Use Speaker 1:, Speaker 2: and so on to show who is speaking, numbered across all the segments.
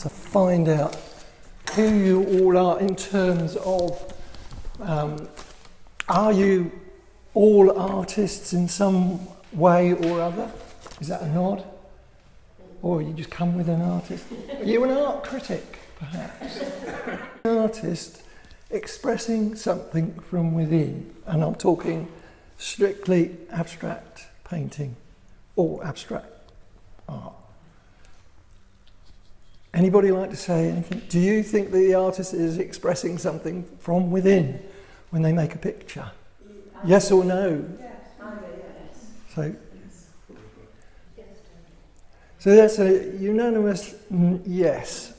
Speaker 1: to find out who you all are in terms of, are you all artists in some way or other? Is that a nod? Or you just come with an artist? Are you an art critic, perhaps? An artist expressing something from within, and I'm talking strictly abstract painting or abstract art. Anybody like to say anything? Do you think the artist is expressing something from within when they make a picture? Yes or no?
Speaker 2: Yes, I do, yes.
Speaker 1: So that's a unanimous yes.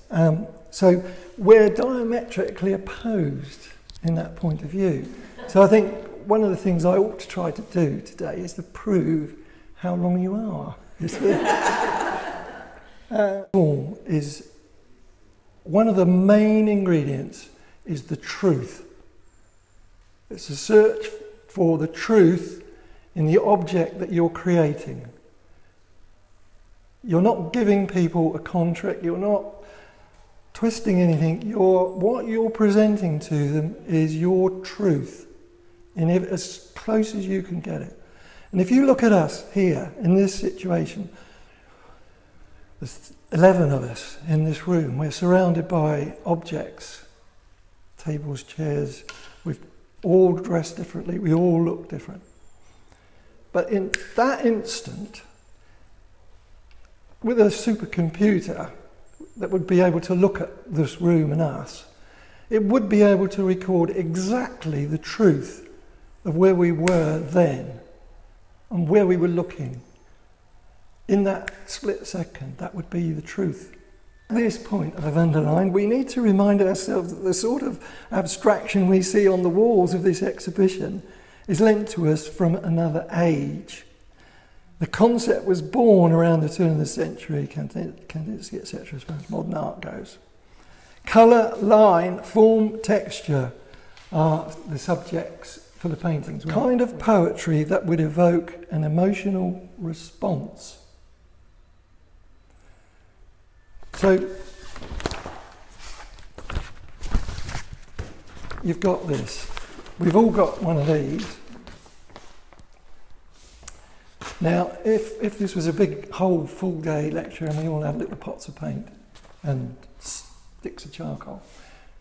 Speaker 1: So we're diametrically opposed in that point of view. So I think one of the things I ought to try to do today is to prove how wrong you are. Is one of the main ingredients is the truth. It's a search for the truth in the object that you're creating. You're not giving people a contract, you're not twisting anything, what you're presenting to them is your truth, as close as you can get it. And if you look at us here, in this situation, there's 11 of us in this room, we're surrounded by objects, tables, chairs, we've all dressed differently, we all look different. But in that instant, with a supercomputer that would be able to look at this room and us, it would be able to record exactly the truth of where we were then and where we were looking. In that split second, that would be the truth. At this point I've underlined, we need to remind ourselves that the sort of abstraction we see on the walls of this exhibition is lent to us from another age. The concept was born around the turn of the century, Kandinsky, etc., as far as modern art goes. Colour, line, form, texture are the subjects for the paintings. Kind of poetry that would evoke an emotional response. So, you've got this. We've all got one of these. Now, if this was a big whole full day lecture and we all had little pots of paint and sticks of charcoal,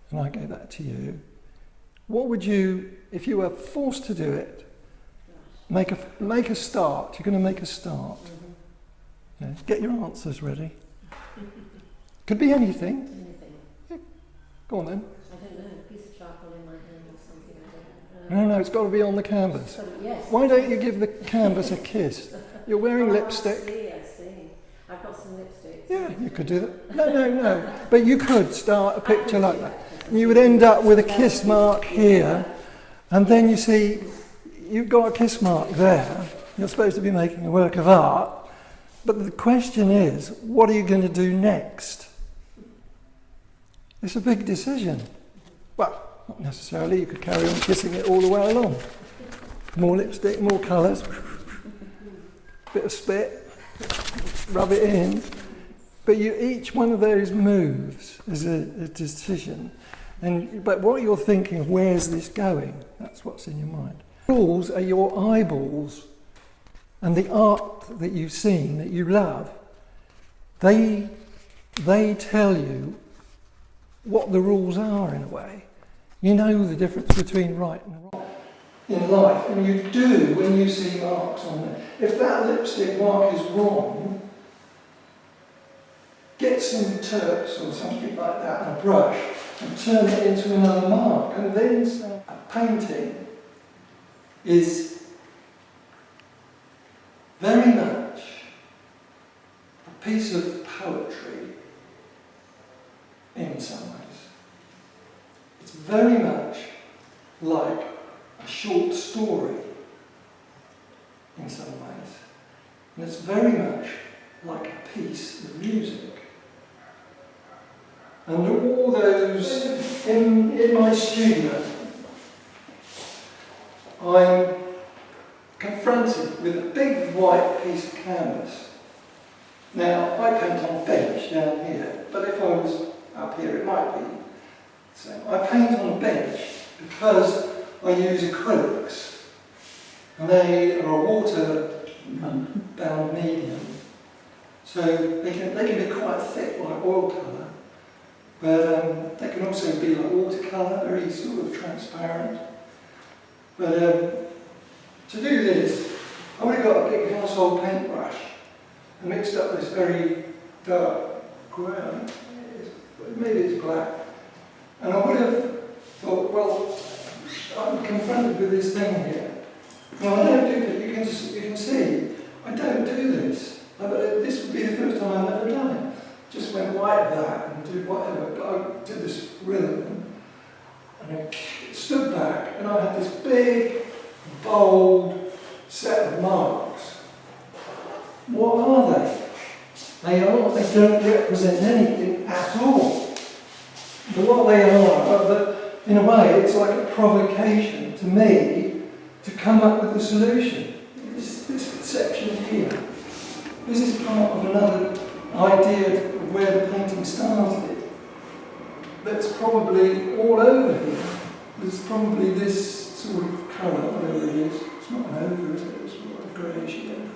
Speaker 1: and I gave that to you, what would you, if you were forced to do it, make a start? You're going to make a start. Yeah, get your answers ready. Could be anything.
Speaker 2: Anything.
Speaker 1: Yeah. Go on then.
Speaker 2: I don't know, a piece of charcoal in my hand or something, I don't know.
Speaker 1: No, it's got to be on the canvas.
Speaker 2: Yes.
Speaker 1: Why don't you give the canvas a kiss? You're wearing lipstick.
Speaker 2: I see. I've got some lipstick.
Speaker 1: Yeah, you could do that. No. But you could start a picture like that. And you would end up with a kiss mark here. And then you see, you've got a kiss mark there. You're supposed to be making a work of art. But the question is, what are you going to do next? It's a big decision. Well, not necessarily. You could carry on kissing it all the way along. More lipstick, more colours. Bit of spit, rub it in, but each one of those moves is a decision. But what you're thinking of, where's this going? That's what's in your mind. Rules are your eyeballs, and the art that you've seen, that you love, they tell you what the rules are in a way. You know the difference between right and wrong in life, and you do when you see marks on it. If that lipstick mark is wrong, get some Turks or something like that and a brush and turn it into another mark, and then a painting is very much a piece of poetry in some ways. It's very much like a short story in some ways. And it's very much like a piece of music. And all those, in my studio, I'm confronted with a big white piece of canvas. Now, I paint on a bench down here, but if I was up here it might be the same. I paint on a bench because I use acrylics, and they are a water-bound medium, so they can be quite thick like oil colour, but they can also be like watercolour, very sort of transparent. But to do this, I would have got a big household paintbrush and mixed up this very dark grey, maybe it's black, and I would have thought, well, I'm confronted with this thing here. Now I don't do that, you can see, I don't do this. This would be the first time I've ever done it. Just went like that and did whatever, but I did this rhythm, and I stood back, and I had this big, bold set of marks. What are they? They don't represent anything at all. But what they are, in a way, it's like a provocation to me to come up with a solution. This section here, this is part of another idea of where the painting started. That's probably all over here. There's probably this sort of colour, whatever it is. It's not an ochre, is it? It's sort of a greyish yellow.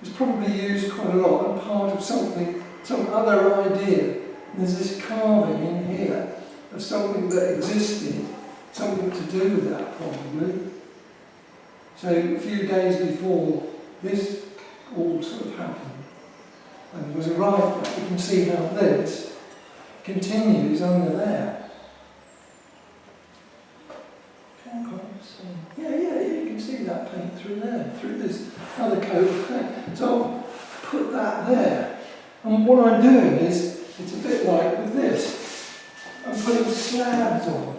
Speaker 1: It's probably used quite a lot and part of something, some other idea. There's this carving in here of something that existed, something to do with that probably. So a few days before this all sort of happened and was arrived at, you can see how this continues under there. Can't quite see. Yeah, you can see that paint through there, through this other coat of paint. So I'll put that there. And what I'm doing is, it's a bit like with this. I'm putting slabs on.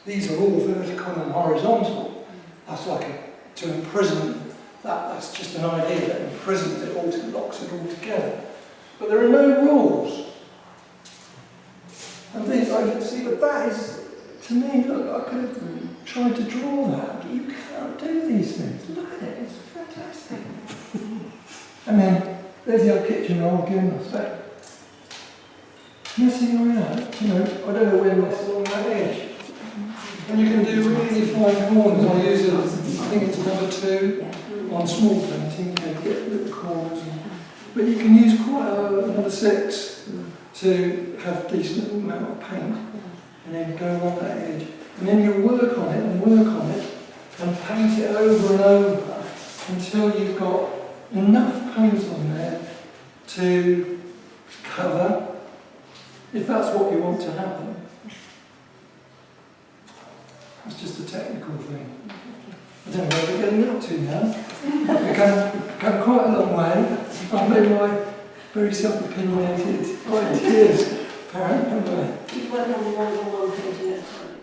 Speaker 1: These are all vertical and horizontal. That's like to imprison. That's just an idea that imprisons it all, locks it all together. But there are no rules. And this, I can see, but that is, to me, look, I could have tried to draw that, but you can't do these things. Look at it, it's fantastic. And then, there's the old kitchen roll again, I expect. You see where that? You know, I don't know when that's along that edge. And you can do really fine corners. I use I think it's number 2 on small painting, you know, get little corners. But you can use quite another 6 to have a decent amount of paint. And then go along that edge. And then you work on it and paint it over and over until you've got enough paint on there to cover, if that's what you want to happen. It's just a technical thing. I don't know where we're getting up to now. We've come quite a long way. I've made my very self-opinionated ideas apparent, haven't I?
Speaker 2: You work on more than one painting at a time.